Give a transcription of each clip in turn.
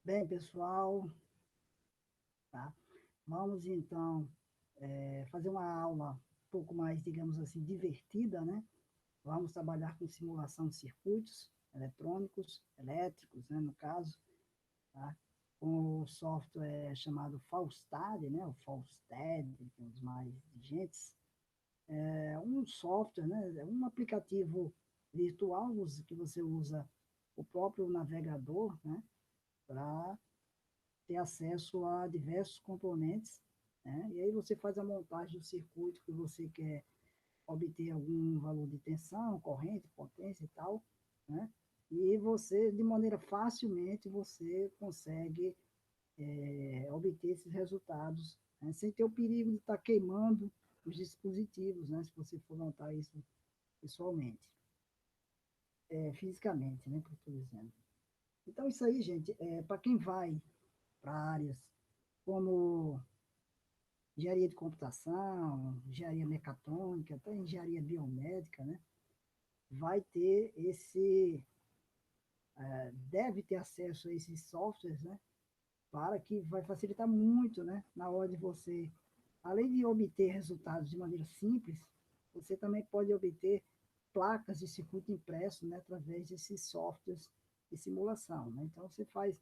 Bem, pessoal, tá? Vamos então fazer uma aula um pouco mais, digamos assim, divertida, né? Vamos trabalhar com simulação de circuitos eletrônicos, elétricos, né, no caso, tá? Com o software chamado Falstad, né? O Falstad, que é um dos mais vigentes. É um software, né? É um aplicativo virtual que você usa o próprio navegador, né? Para ter acesso a diversos componentes, né? E aí você faz a montagem do circuito que você quer obter algum valor de tensão, corrente, potência e tal, né? E você, de maneira facilmente, você consegue obter esses resultados, né? Sem ter o perigo de estar queimando os dispositivos, né? Se você for montar isso pessoalmente, fisicamente, né? Que eu estou dizendo. Então, isso aí, gente, para quem vai para áreas como engenharia de computação, engenharia mecatrônica, até engenharia biomédica, né? Vai ter deve ter acesso a esses softwares, né? Para que vai facilitar muito, né? Na hora de você, além de obter resultados de maneira simples, você também pode obter placas de circuito impresso, né? Através desses softwares de simulação, né? Então você faz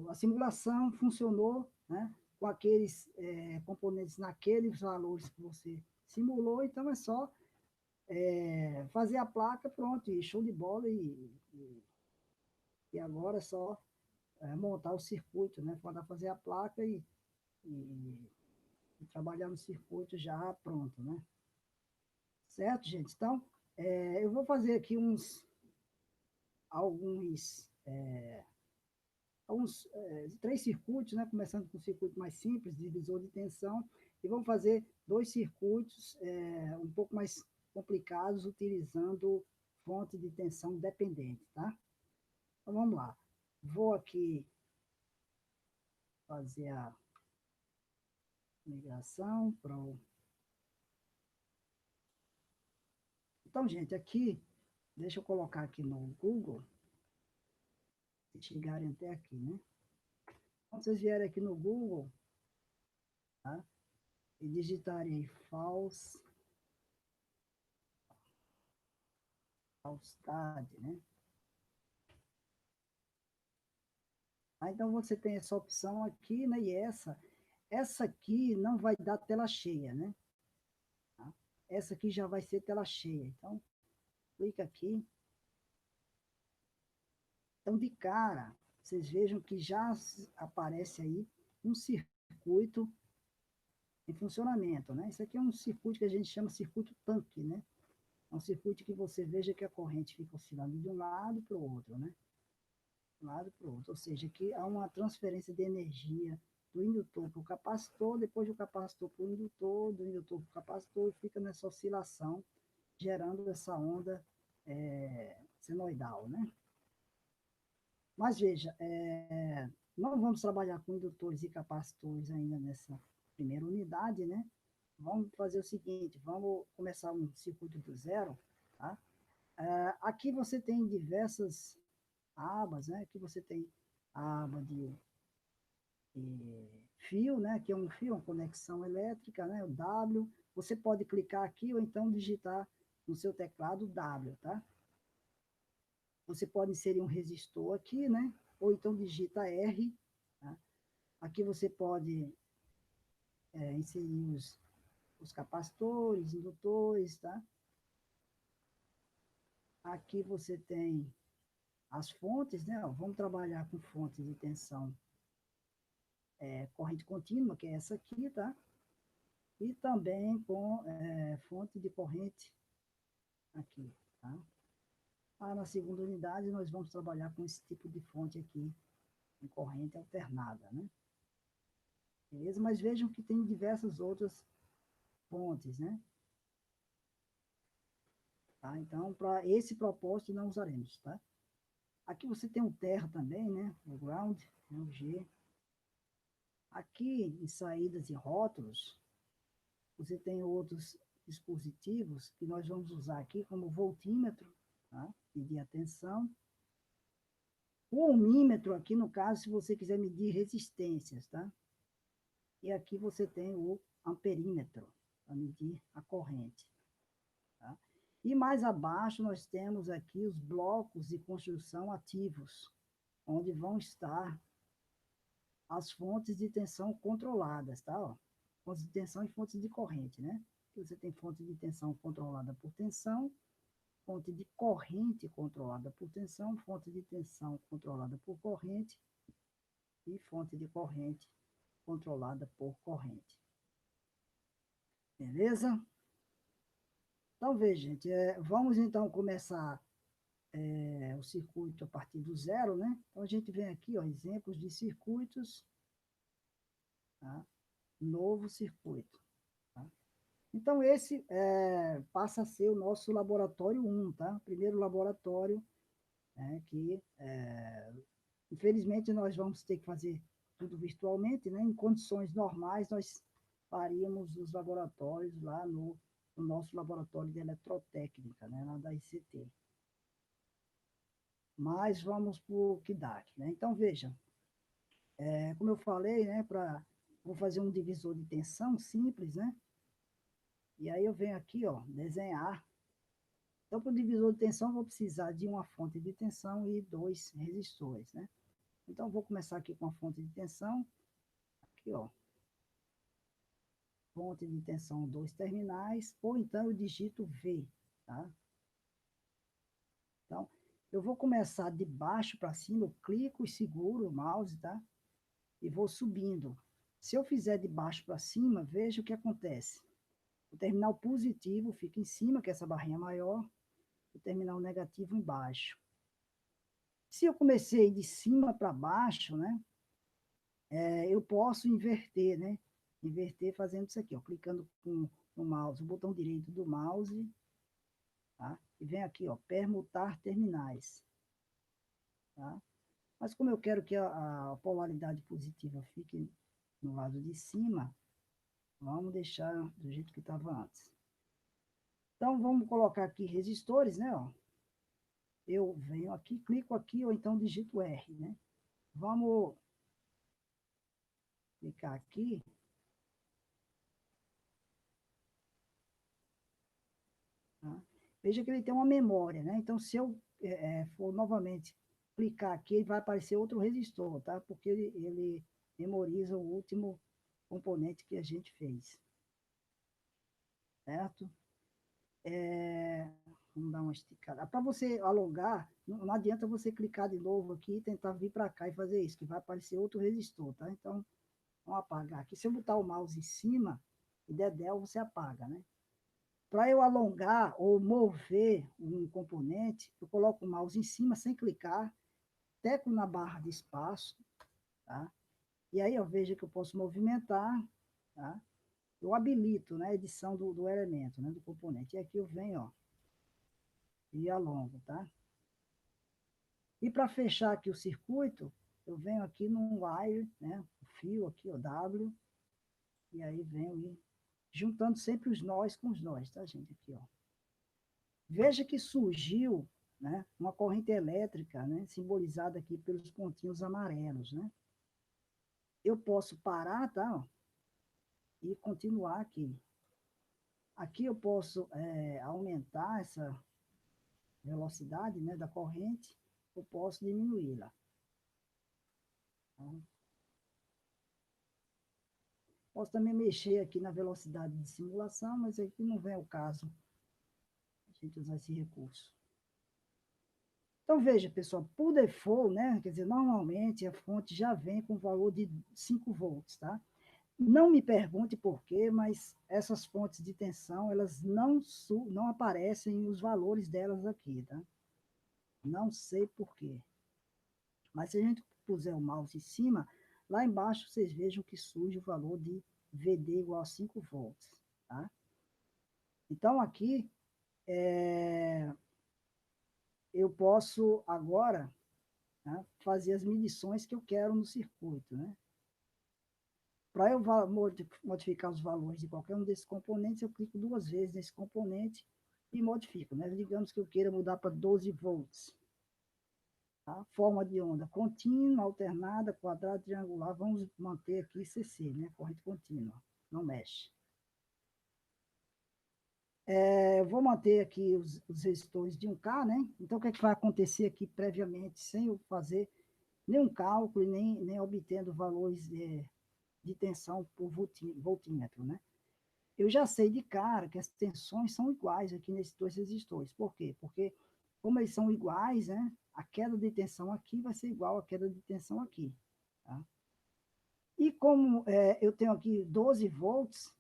a simulação funcionou, né? Com aqueles componentes naqueles valores que você simulou, então é só fazer a placa, pronto, e show de bola, e agora é só montar o circuito, né? Mandar fazer a placa e, e trabalhar no circuito já pronto, né? Certo, gente? Então, eu vou fazer aqui alguns, três circuitos, né? Começando com o circuito mais simples, divisor de tensão, e vamos fazer dois circuitos um pouco mais complicados, utilizando fonte de tensão dependente, tá? Então, vamos lá. Vou aqui fazer a migração para o... Então, gente, aqui, deixa eu colocar aqui no Google, se chegarem até aqui, né? Quando vocês vierem aqui no Google, tá? E digitarem aí Falstad, né? Então você tem essa opção aqui, né? E essa aqui não vai dar tela cheia, né? Tá? Essa aqui já vai ser tela cheia. Então, clica aqui. Então, de cara, vocês vejam que já aparece aí um circuito em funcionamento, né? Isso aqui é um circuito que a gente chama circuito tanque, né? É um circuito que você veja que a corrente fica oscilando de um lado para o outro, né? De um lado para o outro. Ou seja, que há uma transferência de energia do indutor para o capacitor, depois do capacitor para o indutor, do indutor para o capacitor, e fica nessa oscilação, gerando essa onda senoidal, né? Mas veja, não vamos trabalhar com indutores e capacitores ainda nessa primeira unidade, né? Vamos fazer o seguinte, vamos começar um circuito do zero, tá? Aqui você tem diversas abas, né? Aqui você tem a aba de fio, né? Que é um fio, uma conexão elétrica, né? O W. Você pode clicar aqui ou então digitar no seu teclado W, tá? Você pode inserir um resistor aqui, né? Ou então digita R, tá? Aqui você pode inserir os capacitores, indutores, tá? Aqui você tem as fontes, né? Vamos trabalhar com fontes de tensão corrente contínua, que é essa aqui, tá? E também com fonte de corrente aqui, tá? Na segunda unidade, nós vamos trabalhar com esse tipo de fonte aqui, em corrente alternada, né? Beleza? Mas vejam que tem diversas outras fontes, né? Tá? Então, para esse propósito, não usaremos, tá? Aqui você tem um terra também, né? O ground, né? O G. Aqui, em saídas e rótulos, você tem outros dispositivos que nós vamos usar aqui, como voltímetro, tá? Medir a tensão. O ohmímetro aqui, no caso, se você quiser medir resistências, tá? E aqui você tem o amperímetro, para medir a corrente. Tá? E mais abaixo nós temos aqui os blocos de construção ativos, onde vão estar as fontes de tensão controladas, tá? Ó, fontes de tensão e fontes de corrente, né? Você tem fonte de tensão controlada por tensão, fonte de corrente controlada por tensão, fonte de tensão controlada por corrente e fonte de corrente controlada por corrente. Beleza? Então, veja, gente, vamos então começar o circuito a partir do zero, né? Então, a gente vem aqui, ó, exemplos de circuitos, tá? Novo circuito. Tá? Então, esse passa a ser o nosso laboratório 1, tá? Primeiro laboratório, né, que, infelizmente, nós vamos ter que fazer tudo virtualmente, né? Em condições normais, nós faríamos os laboratórios lá no nosso laboratório de eletrotécnica, né? Lá da ICT. Mas vamos para o que dá aqui, né? Então, veja, como eu falei, né? Vou fazer um divisor de tensão simples, né? E aí eu venho aqui, ó, desenhar. Então, para o divisor de tensão, eu vou precisar de uma fonte de tensão e dois resistores, né? Então, eu vou começar aqui com a fonte de tensão. Aqui, ó. Fonte de tensão, dois terminais. Ou então eu digito V, tá? Então, eu vou começar de baixo para cima. Eu clico e seguro o mouse, tá? E vou subindo. Se eu fizer de baixo para cima, veja o que acontece. O terminal positivo fica em cima, que é essa barrinha maior. O terminal negativo embaixo. Se eu comecei de cima para baixo, né? Eu posso inverter, né? Inverter fazendo isso aqui, ó, clicando com o mouse, o botão direito do mouse, tá? E vem aqui, ó, permutar terminais, tá? Mas como eu quero que a polaridade positiva fique no lado de cima, vamos deixar do jeito que estava antes. Então, vamos colocar aqui resistores, né? Ó. Eu venho aqui, clico aqui, ou então digito R, né? Vamos clicar aqui. Tá? Veja que ele tem uma memória, né? Então, se eu for novamente clicar aqui, vai aparecer outro resistor, tá? Porque ele memoriza o último componente que a gente fez. Certo? Vamos dar uma esticada. Para você alongar, não adianta você clicar de novo aqui e tentar vir para cá e fazer isso, que vai aparecer outro resistor, tá? Então, vamos apagar aqui. Se eu botar o mouse em cima e der del, você apaga, né? Para eu alongar ou mover um componente, eu coloco o mouse em cima sem clicar, teco na barra de espaço, tá? E aí eu vejo que eu posso movimentar, tá? Eu habilito, né, a edição do elemento, né, do componente. E aqui eu venho, ó, e alongo, tá? E para fechar aqui o circuito, eu venho aqui no wire, né, o fio aqui, ó, W, e aí venho e juntando sempre os nós com os nós, tá, gente? Aqui, ó. Veja que surgiu, né, uma corrente elétrica, né, simbolizada aqui pelos pontinhos amarelos, né? Eu posso parar, tá, ó, e continuar aqui. Aqui eu posso aumentar essa velocidade, né, da corrente, eu posso diminuí-la. Tá? Posso também mexer aqui na velocidade de simulação, mas aqui não vem o caso a gente usar esse recurso. Então, veja, pessoal, por default, né, quer dizer, normalmente a fonte já vem com valor de 5 volts, tá? Não me pergunte por quê, mas essas fontes de tensão, elas não aparecem os valores delas aqui, tá? Não sei por quê. Mas se a gente puser o mouse em cima, lá embaixo vocês vejam que surge o valor de VD igual a 5 volts, tá? Então, aqui, eu posso agora, né, fazer as medições que eu quero no circuito, né? Para eu modificar os valores de qualquer um desses componentes, eu clico duas vezes nesse componente e modifico, né? Digamos que eu queira mudar para 12 volts. Tá? Forma de onda contínua, alternada, quadrada, triangular. Vamos manter aqui CC, né? Corrente contínua, não mexe. Eu vou manter aqui os resistores de 1K, né? Então, o que, é que vai acontecer aqui previamente, sem eu fazer nenhum cálculo, nem obtendo valores de tensão por voltímetro, né? Eu já sei de cara que as tensões são iguais aqui nesses dois resistores. Por quê? Porque, como eles são iguais, né? A queda de tensão aqui vai ser igual à queda de tensão aqui. Tá? E como eu tenho aqui 12 volts,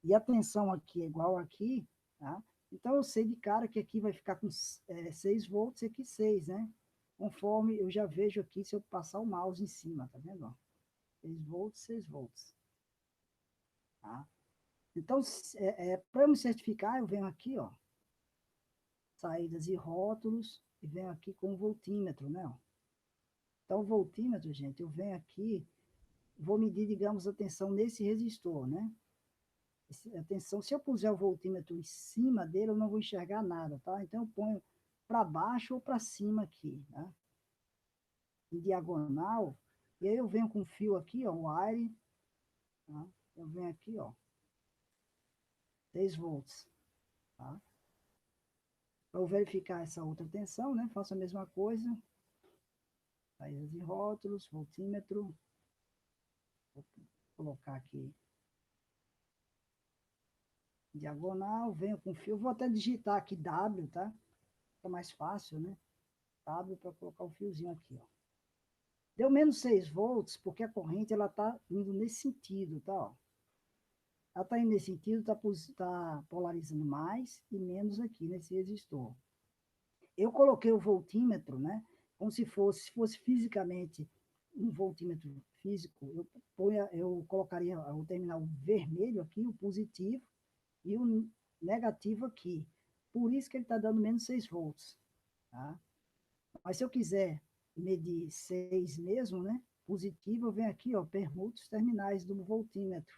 e a tensão aqui é igual aqui, tá? Então eu sei de cara que aqui vai ficar com 6 volts e aqui 6, né? Conforme eu já vejo aqui se eu passar o mouse em cima, tá vendo? 6 volts, 6 volts. Tá? Então, para eu me certificar, eu venho aqui, ó, saídas e rótulos, e venho aqui com o voltímetro, né? Ó. Então, o voltímetro, gente, eu venho aqui, vou medir, digamos, a tensão nesse resistor, né? Atenção, se eu puser o voltímetro em cima dele, eu não vou enxergar nada, tá? Então eu ponho para baixo ou para cima aqui, tá? Em diagonal, e aí eu venho com o fio aqui, ó, o wire, tá? Eu venho aqui, ó, 10 volts, tá? Para eu verificar essa outra tensão, né? Faço a mesma coisa, saídas e rótulos, voltímetro, vou colocar aqui diagonal, venho com fio, vou até digitar aqui W, tá? Fica mais fácil, né? W para colocar o fiozinho aqui, ó. Deu menos 6 volts, porque a corrente ela está indo nesse sentido, tá? Ó. Ela está indo nesse sentido, está polarizando mais e menos aqui nesse resistor. Eu coloquei o voltímetro, né? Como se fosse fisicamente um voltímetro físico, eu colocaria o terminal vermelho aqui, o positivo, e o negativo aqui. Por isso que ele está dando menos 6 volts. Tá? Mas se eu quiser medir 6 mesmo, né? Positivo, eu venho aqui, ó, permuto os terminais do voltímetro.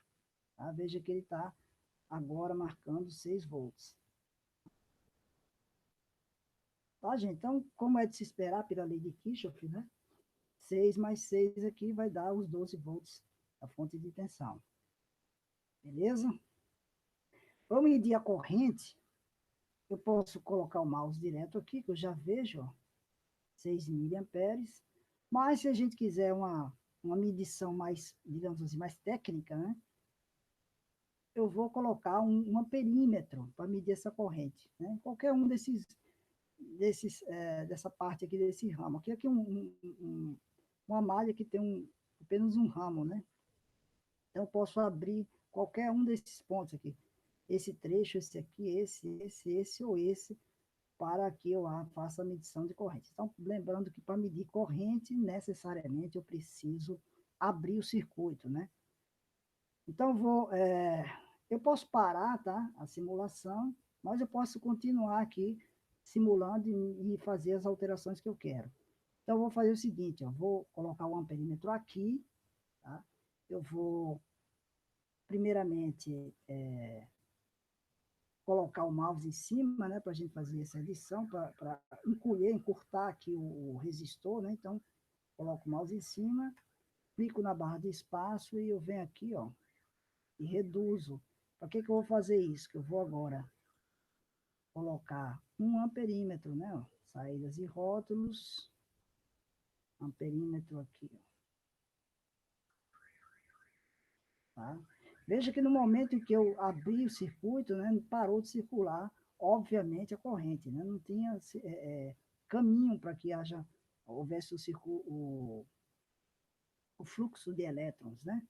Tá? Veja que ele está agora marcando 6 volts. Tá, gente? Então, como é de se esperar pela lei de Kirchhoff, né? 6 mais 6 aqui vai dar os 12 volts da fonte de tensão. Beleza? Para medir a corrente, eu posso colocar o mouse direto aqui, que eu já vejo, ó, 6 miliamperes. Mas se a gente quiser uma medição mais, digamos assim, mais técnica, né? Eu vou colocar um amperímetro para medir essa corrente. Né? Qualquer um dessa parte aqui, desse ramo. Aqui é uma malha que tem apenas um ramo, né? Então, eu posso abrir qualquer um desses pontos aqui. Esse trecho, esse aqui, esse ou esse, para que eu faça a medição de corrente. Então, lembrando que para medir corrente, necessariamente eu preciso abrir o circuito, né? Então, eu posso parar, tá? A simulação, mas eu posso continuar aqui simulando e fazer as alterações que eu quero. Então, eu vou fazer o seguinte, eu vou colocar o amperímetro aqui, tá? Eu vou, primeiramente, colocar o mouse em cima, né, para a gente fazer essa edição, para encurtar aqui o resistor, né? Então, coloco o mouse em cima, clico na barra de espaço e eu venho aqui, ó, e reduzo. Para que eu vou fazer isso? Que eu vou agora colocar um amperímetro, né? Ó, saídas e rótulos, amperímetro aqui, ó, tá? Veja que no momento em que eu abri o circuito, né, parou de circular, obviamente, a corrente, né? Não tinha caminho para que houvesse o fluxo de elétrons, né?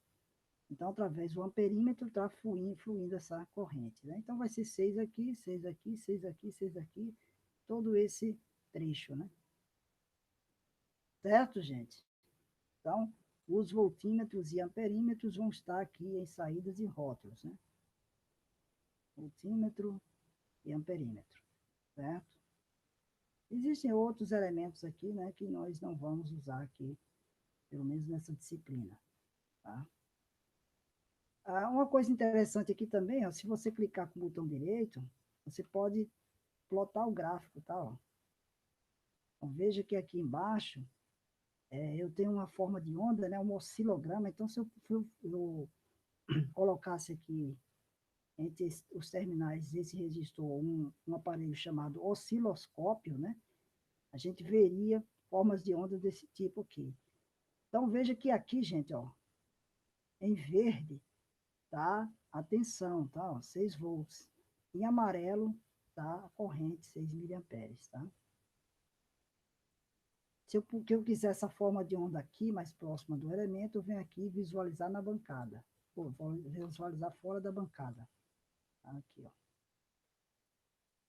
Então, através do amperímetro, está fluindo essa corrente. Né? Então, vai ser 6 aqui, 6 aqui, 6 aqui, 6 aqui, todo esse trecho. Né? Certo, gente? Então, os voltímetros e amperímetros vão estar aqui em saídas e rótulos. Né? Voltímetro e amperímetro. Certo? Existem outros elementos aqui, né, que nós não vamos usar aqui, pelo menos nessa disciplina. Tá? Uma coisa interessante aqui também, ó, se você clicar com o botão direito, você pode plotar o gráfico, tá? Ó. Então, veja que aqui embaixo eu tenho uma forma de onda, né, um oscilograma. Então, se eu colocasse aqui entre os terminais desse resistor um aparelho chamado osciloscópio, né, a gente veria formas de onda desse tipo aqui. Então, veja que aqui, gente, ó, em verde, tá a tensão, tá, ó, 6 volts. Em amarelo, tá a corrente, 6 miliamperes, tá? Se eu quiser essa forma de onda aqui, mais próxima do elemento, eu venho aqui visualizar na bancada. Vou visualizar fora da bancada. Tá? Aqui, ó.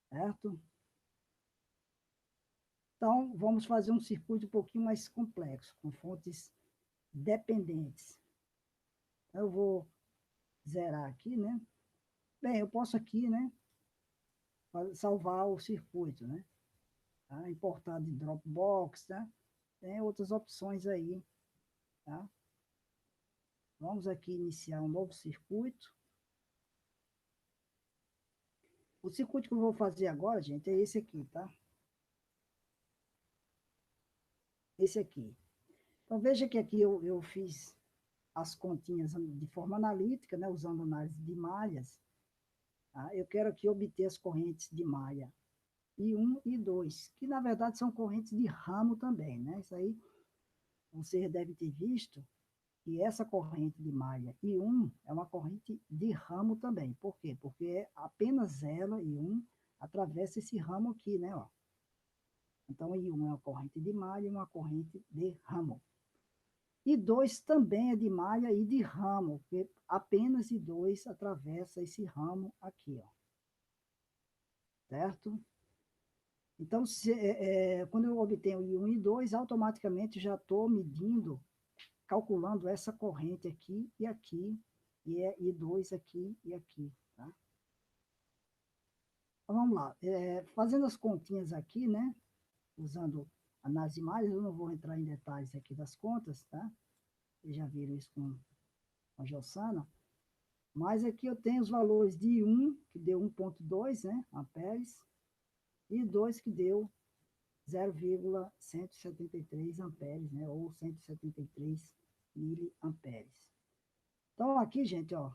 Certo? Então, vamos fazer um circuito um pouquinho mais complexo, com fontes dependentes. Então, eu vou zerar aqui, né? Bem, eu posso aqui, né, salvar o circuito, né? Tá? Importar de Dropbox, tá? Tem outras opções aí, tá? Vamos aqui iniciar um novo circuito. O circuito que eu vou fazer agora, gente, é esse aqui, tá? Esse aqui. Então, veja que aqui eu fiz as continhas de forma analítica, né, usando análise de malhas. Tá? Eu quero aqui obter as correntes de malha I1 e 2, que na verdade são correntes de ramo também, né? Isso aí você deve ter visto que essa corrente de malha I1 é uma corrente de ramo também. Por quê? Porque apenas ela, I1, atravessa esse ramo aqui, né? Ó. Então, I1 é uma corrente de malha e uma corrente de ramo. I2 também é de malha e de ramo, porque apenas I2 atravessa esse ramo aqui, ó. Certo? Então, quando eu obtenho I1 e I2, automaticamente já estou medindo, calculando essa corrente aqui e aqui, e é I2 aqui e aqui. Tá? Então, vamos lá. Fazendo as continhas aqui, né? Usando análise de malhas, eu não vou entrar em detalhes aqui das contas, tá? Vocês já viram isso com a Jossana. Mas aqui eu tenho os valores de 1, que deu 1,2, né, amperes, e 2, que deu 0,173 amperes, né, ou 173 miliamperes. Então, aqui, gente, ó,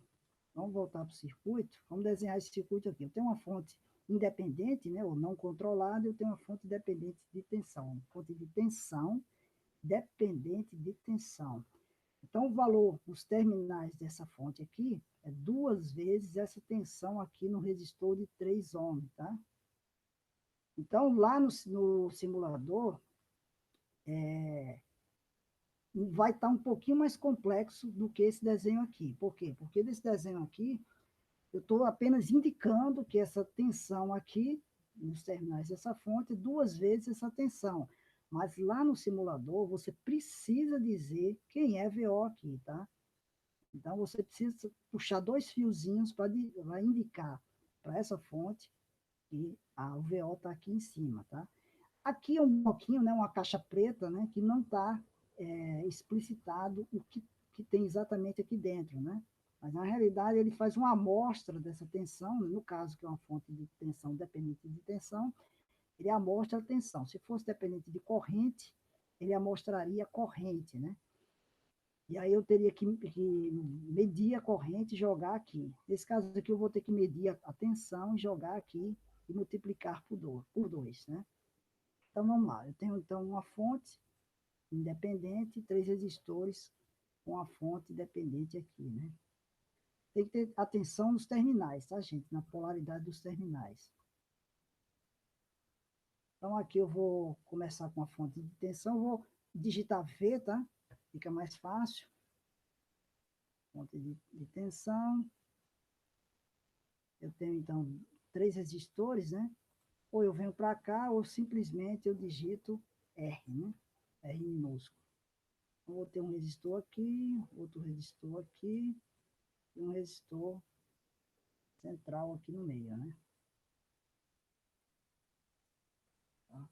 vamos voltar para o circuito, vamos desenhar esse circuito aqui. Eu tenho uma fonte independente, né, ou não controlada, eu tenho uma fonte dependente de tensão. Fonte de tensão dependente de tensão. Então, o valor nos terminais dessa fonte aqui é 2 vezes essa tensão aqui no resistor de 3 ohms, tá? Então, lá no simulador, vai estar um pouquinho mais complexo do que esse desenho aqui. Por quê? Porque desse desenho aqui, eu estou apenas indicando que essa tensão aqui, nos terminais dessa fonte, é 2 vezes essa tensão. Mas lá no simulador, você precisa dizer quem é VO aqui, tá? Então, você precisa puxar 2 fiozinhos para indicar para essa fonte que o VO está aqui em cima, tá? Aqui é um bloquinho, né, uma caixa preta, né, que não está explicitado o que tem exatamente aqui dentro, né? Mas, na realidade, ele faz uma amostra dessa tensão, no caso, que é uma fonte de tensão dependente de tensão, ele amostra a tensão. Se fosse dependente de corrente, ele amostraria a corrente, né? E aí eu teria que medir a corrente e jogar aqui. Nesse caso aqui, eu vou ter que medir a tensão e jogar aqui e multiplicar por 2, né? Então, vamos lá. Eu tenho, então, uma fonte independente e 3 resistores com a fonte dependente aqui, né? Tem que ter atenção nos terminais, tá, gente? Na polaridade dos terminais. Então, aqui eu vou começar com a fonte de tensão. Vou digitar V, tá? Fica mais fácil. Fonte de tensão. Eu tenho, então, 3 resistores, né? Ou eu venho para cá, ou simplesmente eu digito R, né? R minúsculo. Então, vou ter um resistor aqui, outro resistor aqui, e um resistor central aqui no meio, né? Tá?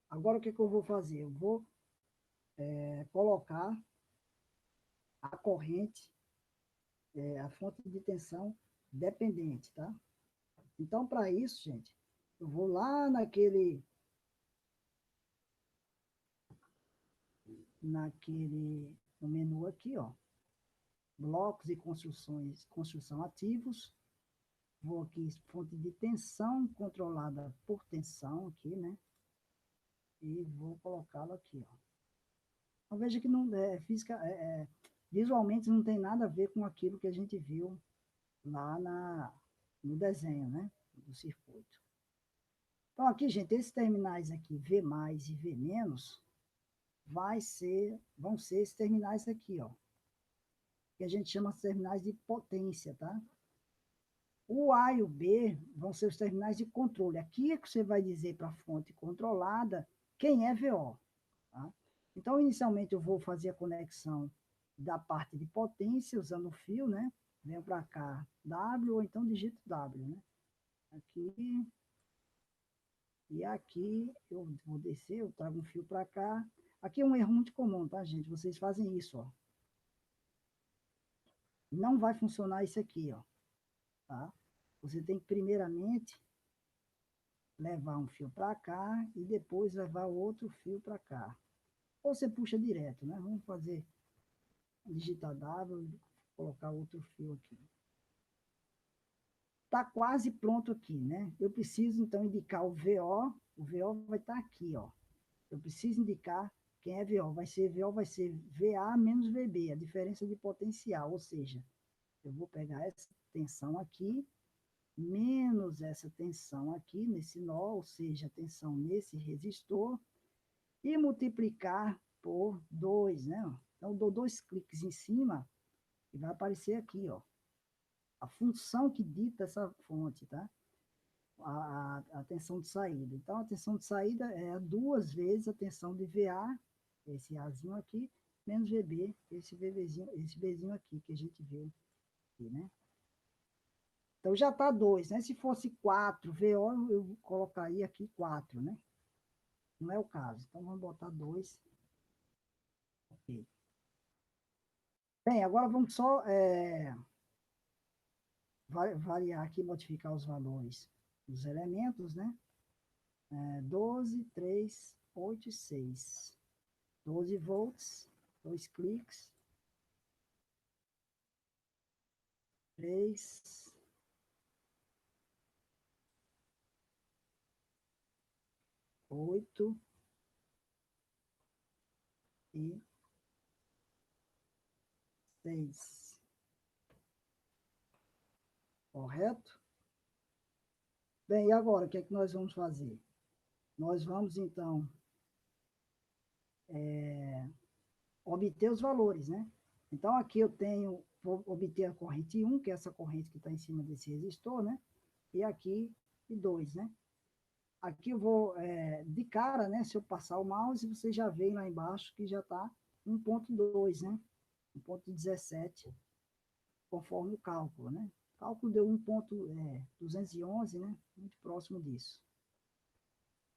Agora, o que, que eu vou fazer? Eu vou colocar a corrente, a fonte de tensão dependente, tá? Então, para isso, gente, eu vou lá no menu aqui, ó, blocos e construção ativos. Vou aqui, fonte de tensão controlada por tensão aqui, né? E vou colocá-lo aqui, ó. Então, veja que não, visualmente não tem nada a ver com aquilo que a gente viu lá no desenho, né? Do circuito. Então, aqui, gente, esses terminais aqui, V+, e V-, vão ser esses terminais aqui, ó, que a gente chama de terminais de potência, tá? O A e o B vão ser os terminais de controle. Aqui é que você vai dizer para a fonte controlada quem é VO. Tá? Então, inicialmente, eu vou fazer a conexão da parte de potência, usando o fio, né? Venho para cá, W, ou então digito W, né? Aqui, e aqui eu vou descer, eu trago um fio para cá. Aqui é um erro muito comum, tá, gente? Vocês fazem isso, ó. Não vai funcionar isso aqui, ó. Tá? Você tem que, primeiramente, levar um fio para cá e depois levar o outro fio para cá. Ou você puxa direto, né? Vamos fazer, digitar W e colocar outro fio aqui. Está quase pronto aqui, né? Eu preciso, então, indicar o VO vai estar aqui, ó. Eu preciso indicar quem é VO. VO vai ser VA menos VB, a diferença de potencial, ou seja, eu vou pegar essa tensão aqui, menos essa tensão aqui nesse nó, ou seja, a tensão nesse resistor, e multiplicar por 2, né? Então, eu dou 2 cliques em cima e vai aparecer aqui, ó, a função que dita essa fonte, tá? A tensão de saída. Então, a tensão de saída é 2 vezes a tensão de VA, esse Azinho aqui, menos VB, esse Bzinho aqui, que a gente viu aqui, né? Então, já está 2, né? Se fosse 4 VO, eu colocaria aqui 4, né? Não é o caso. Então, vamos botar 2. Ok. Bem, agora vamos só variar aqui, modificar os valores dos elementos, né? 12, 3, 8 e 6. 12 volts, 2 cliques, 3, 8 e 6. Correto? Bem, e agora, o que é que nós vamos fazer? Nós vamos, então, obter os valores, né? Então, aqui eu tenho, vou obter a corrente 1, que é essa corrente que está em cima desse resistor, né? E aqui, e 2, né? Aqui eu vou, de cara, né? Se eu passar o mouse, você já vê lá embaixo que já está 1.2, né? 1.17, conforme o cálculo, né? O cálculo deu 1.211, né? Muito próximo disso.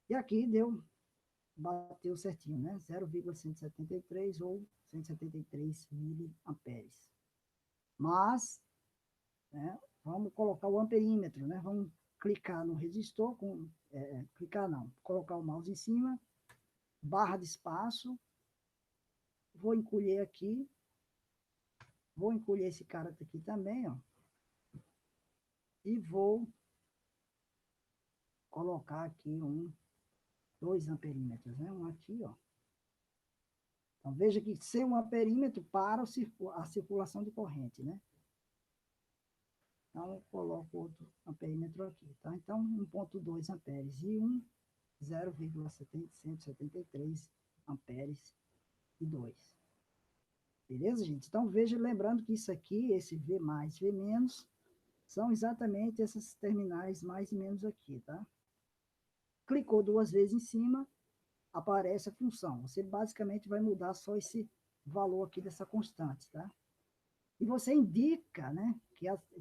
E aqui bateu certinho, né? 0,173 ou 173 miliamperes. Mas, né, vamos colocar o amperímetro, né? Vamos clicar no resistor, clicar não, colocar o mouse em cima, barra de espaço, vou encolher aqui, vou encolher esse cara aqui também, ó, e vou colocar aqui 2 amperímetros, né? Um aqui, ó. Então, veja que sem um amperímetro para a circulação de corrente, né? Então, eu coloco outro amperímetro aqui, tá? Então, 1.2 amperes e 0,773 amperes e 2. Beleza, gente? Então, veja, lembrando que isso aqui, esse V+, V-, são exatamente esses terminais mais e menos aqui, tá? Clicou 2 vezes em cima, aparece a função. Você basicamente vai mudar só esse valor aqui dessa constante, tá? E você indica, né,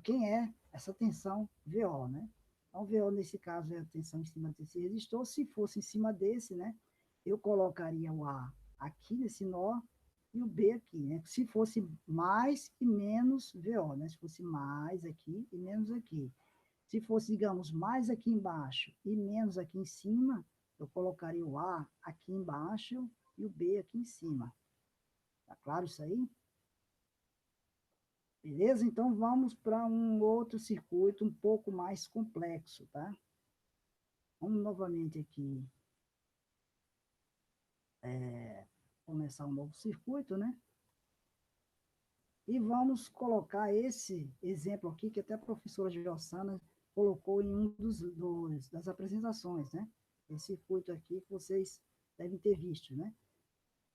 quem é essa tensão VO, né? Então, VO, nesse caso, é a tensão em cima desse resistor. Se fosse em cima desse, né, eu colocaria o A aqui nesse nó e o B aqui, né? Se fosse mais e menos VO, né? Se fosse mais aqui e menos aqui. Se fosse, digamos, mais aqui embaixo e menos aqui em cima, eu colocaria o A aqui embaixo e o B aqui em cima. Tá claro isso aí? Beleza? Então vamos para um outro circuito um pouco mais complexo, tá? Vamos novamente aqui começar um novo circuito, né? E vamos colocar esse exemplo aqui, que até a professora Jossana colocou em um das apresentações, né? Esse circuito aqui que vocês devem ter visto, né?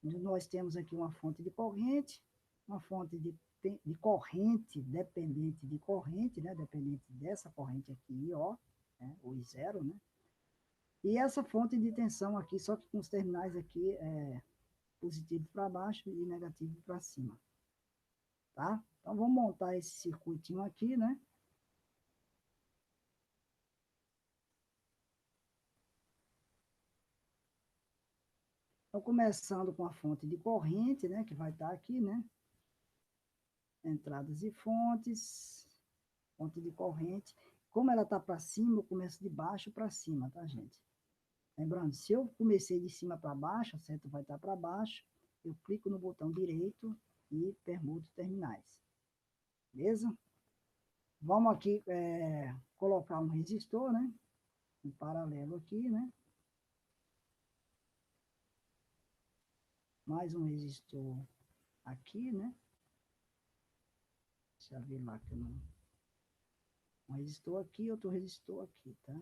Nós temos aqui uma fonte de corrente, uma fonte de corrente dependente de corrente, né? Dependente dessa corrente aqui, ó, né? O I0, né? E essa fonte de tensão aqui, só que com os terminais aqui positivo para baixo e negativo para cima, tá? Então vamos montar esse circuitinho aqui, né? Então, começando com a fonte de corrente, né? Que vai estar aqui, né? Entradas e fontes, fonte de corrente. Como ela está para cima, eu começo de baixo para cima, tá, gente? Lembrando, se eu comecei de cima para baixo, a seta vai estar para baixo, eu clico no botão direito e permuto terminais. Beleza? Vamos aqui colocar um resistor, né? Um paralelo aqui, né? Mais um resistor aqui, né? Deixa eu ver lá que eu não... Um resistor aqui, outro resistor aqui, tá?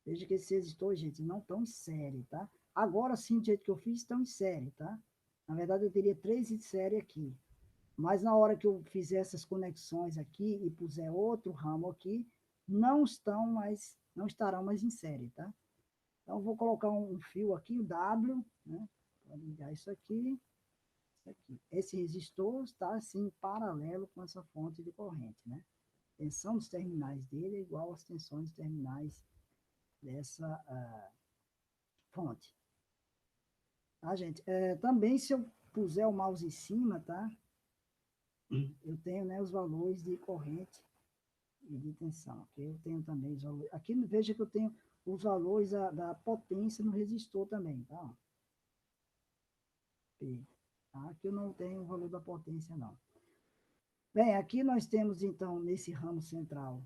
Veja que esses resistores, gente, não estão em série, tá? Agora sim, do jeito que eu fiz, estão em série, tá? Na verdade, eu teria 3 em série aqui. Mas na hora que eu fizer essas conexões aqui e puser outro ramo aqui, não estarão mais em série, tá? Então, eu vou colocar um fio aqui, o W, né? Para ligar isso aqui. Aqui. Esse resistor está assim paralelo com essa fonte de corrente, né? A tensão dos terminais dele é igual às tensões dos terminais dessa fonte. Tá, gente? Também, se eu puser o mouse em cima, tá? Eu tenho, né, os valores de corrente e de tensão. Aqui eu tenho também os valores. Aqui veja que eu tenho os valores da potência no resistor também, tá? P. Tá? Aqui eu não tenho o valor da potência, não. Bem, aqui nós temos, então, nesse ramo central,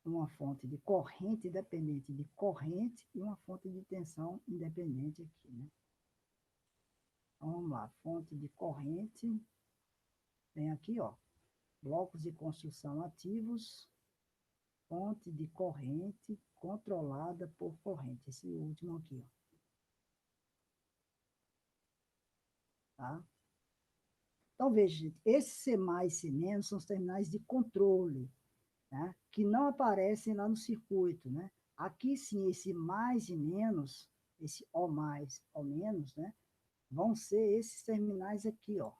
uma fonte de corrente dependente de corrente e uma fonte de tensão independente aqui, né? Então, vamos lá, fonte de corrente, tem aqui, ó, blocos de construção ativos, fonte de corrente controlada por corrente, esse último aqui, ó, tá? Então, veja, gente, esse C mais, C menos são os terminais de controle, né? Que não aparecem lá no circuito, né? Aqui sim, esse mais e menos, esse O mais, O menos, né? Vão ser esses terminais aqui, ó.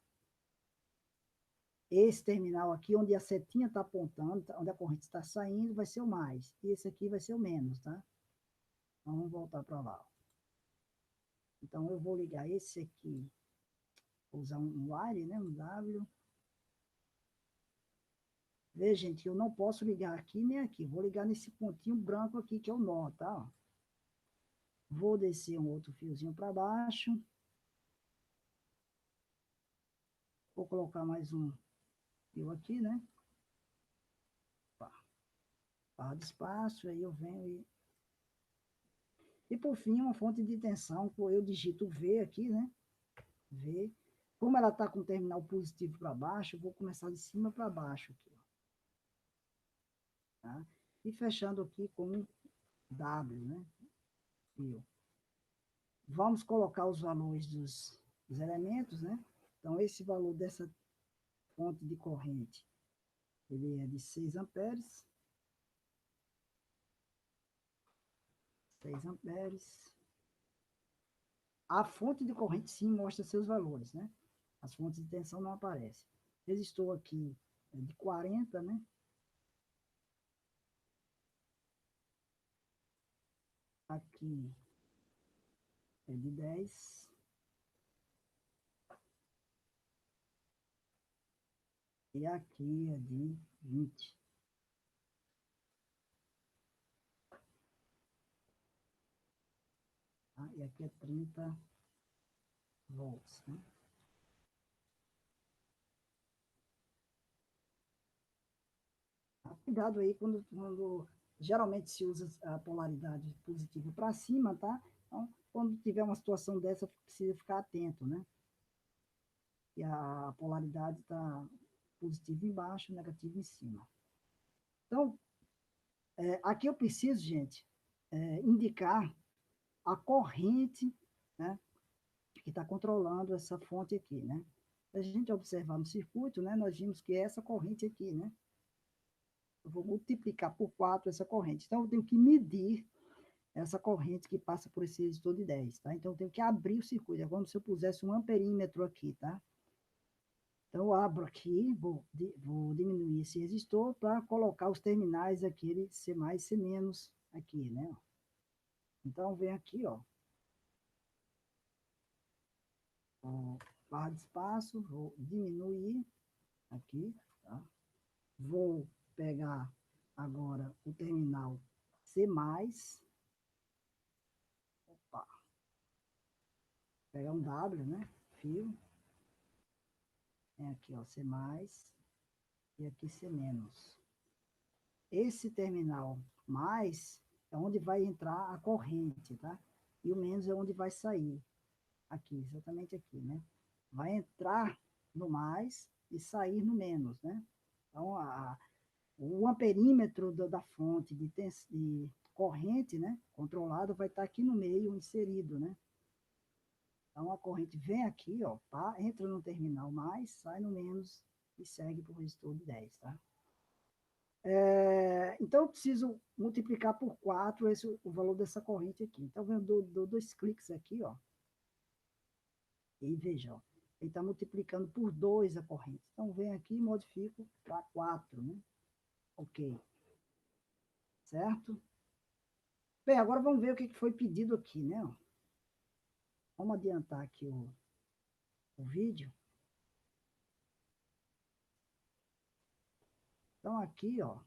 Esse terminal aqui, onde a setinha está apontando, onde a corrente está saindo, vai ser o mais. E esse aqui vai ser o menos, tá? Então, vamos voltar para lá. Então, eu vou ligar esse aqui, vou usar um wire, né? Um W. Veja, gente, eu não posso ligar aqui nem aqui. Vou ligar nesse pontinho branco aqui, que é o nó, tá? Vou descer um outro fiozinho para baixo. Vou colocar mais um fio aqui, né? Barra de espaço, aí eu venho e... E por fim, uma fonte de tensão, eu digito V aqui, né? V. Como ela está com o terminal positivo para baixo, eu vou começar de cima para baixo aqui, ó, tá? E fechando aqui com um W, né? Fio. Vamos colocar os valores dos elementos, né? Então, esse valor dessa fonte de corrente, ele é de 6 amperes. 6 amperes. A fonte de corrente, sim, mostra seus valores, né? As fontes de tensão não aparecem. Resistor aqui é de 40, né? Aqui é de 10. E aqui é de 20. Tá? E aqui é 30 volts, né? Cuidado aí quando geralmente se usa a polaridade positiva para cima, tá? Então, quando tiver uma situação dessa, precisa ficar atento, né? E a polaridade está positiva embaixo, negativa em cima. Então, aqui eu preciso, gente, indicar a corrente, né, que está controlando essa fonte aqui, né? Se a gente observar no circuito, né, nós vimos que é essa corrente aqui, né? Eu vou multiplicar por 4 essa corrente. Então, eu tenho que medir essa corrente que passa por esse resistor de 10, tá? Então, eu tenho que abrir o circuito. É como se eu pusesse um amperímetro aqui, tá? Então, eu abro aqui, vou diminuir esse resistor para colocar os terminais aqui, ele C mais, C menos aqui, né? Então, vem aqui, ó, barra de espaço, vou diminuir aqui, tá? Vou pegar agora o terminal C+, opa, pegar um W, né? Fio, tem aqui, ó, C+, e aqui C-. Esse terminal mais é onde vai entrar a corrente, tá? E o menos é onde vai sair. Aqui, exatamente aqui, né? Vai entrar no mais e sair no menos, né? Então, o amperímetro da fonte de corrente, né, controlado, vai estar aqui no meio inserido, né? Então, a corrente vem aqui, ó, tá? Entra no terminal mais, sai no menos e segue para o resistor de 10, tá? Então, eu preciso multiplicar por 4 o valor dessa corrente aqui. Então, eu dou 2 cliques aqui, ó, e veja, ó, ele está multiplicando por 2 a corrente. Então, vem aqui e modifico para 4, né? Ok, certo? Bem, agora vamos ver o que foi pedido aqui, né? Vamos adiantar aqui o vídeo. Então, aqui, ó.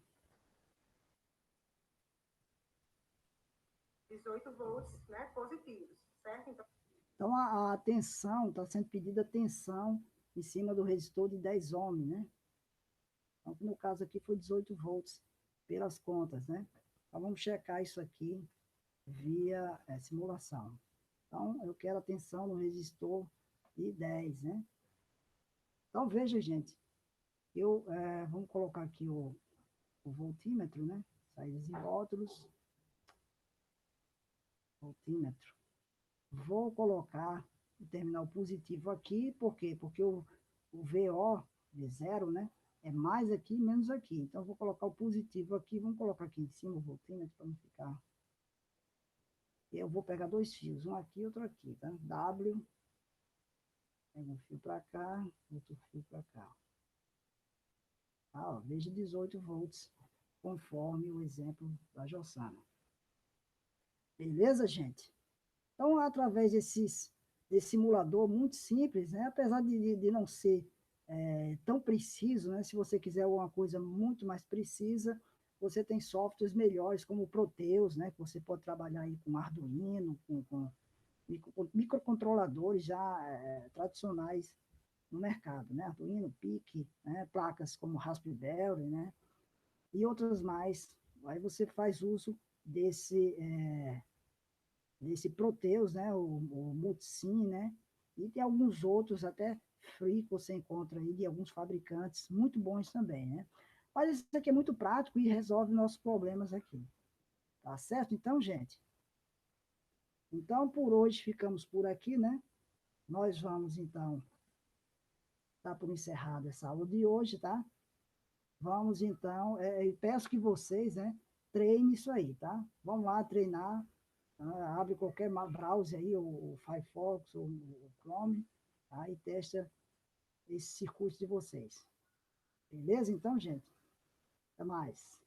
18 volts, né, positivos, certo? Então a tensão, está sendo pedida tensão em cima do resistor de 10 ohms, né? Então, no caso aqui foi 18 volts pelas contas, né? Então, vamos checar isso aqui via simulação. Então, eu quero a tensão no resistor de 10, né? Então, veja, gente, vamos colocar aqui o voltímetro, né? Saídas e rótulos, voltímetro. Vou colocar o terminal positivo aqui, por quê? Porque o VO de zero, né? É mais aqui, menos aqui. Então, vou colocar o positivo aqui, vamos colocar aqui em cima o voltímetro para não ficar. Eu vou pegar 2 fios, um aqui e outro aqui, tá? W, pega um fio para cá, outro fio para cá. Ó, veja 18 volts, conforme o exemplo da Jossana. Beleza, gente? Então, através desse simulador muito simples, né? Apesar de não ser tão preciso, né? Se você quiser alguma coisa muito mais precisa, você tem softwares melhores, como o Proteus, né? Que você pode trabalhar aí com Arduino, com microcontroladores já tradicionais no mercado, né? Arduino, PIC, né? Placas como Raspberry, né? E outras mais. Aí você faz uso desse Proteus, né? O Multisim, né? E tem alguns outros até free que você encontra aí de alguns fabricantes muito bons também, né? Mas isso aqui é muito prático e resolve nossos problemas aqui. Tá certo? Então, gente. Então, por hoje ficamos por aqui, né? Nós vamos, então, dar por encerrada essa aula de hoje, tá? Vamos, então, peço que vocês, né, treinem isso aí, tá? Vamos lá treinar, abre qualquer browser aí, o Firefox, ou o Chrome, tá? E testa esse circuito de vocês. Beleza, então, gente? Até mais.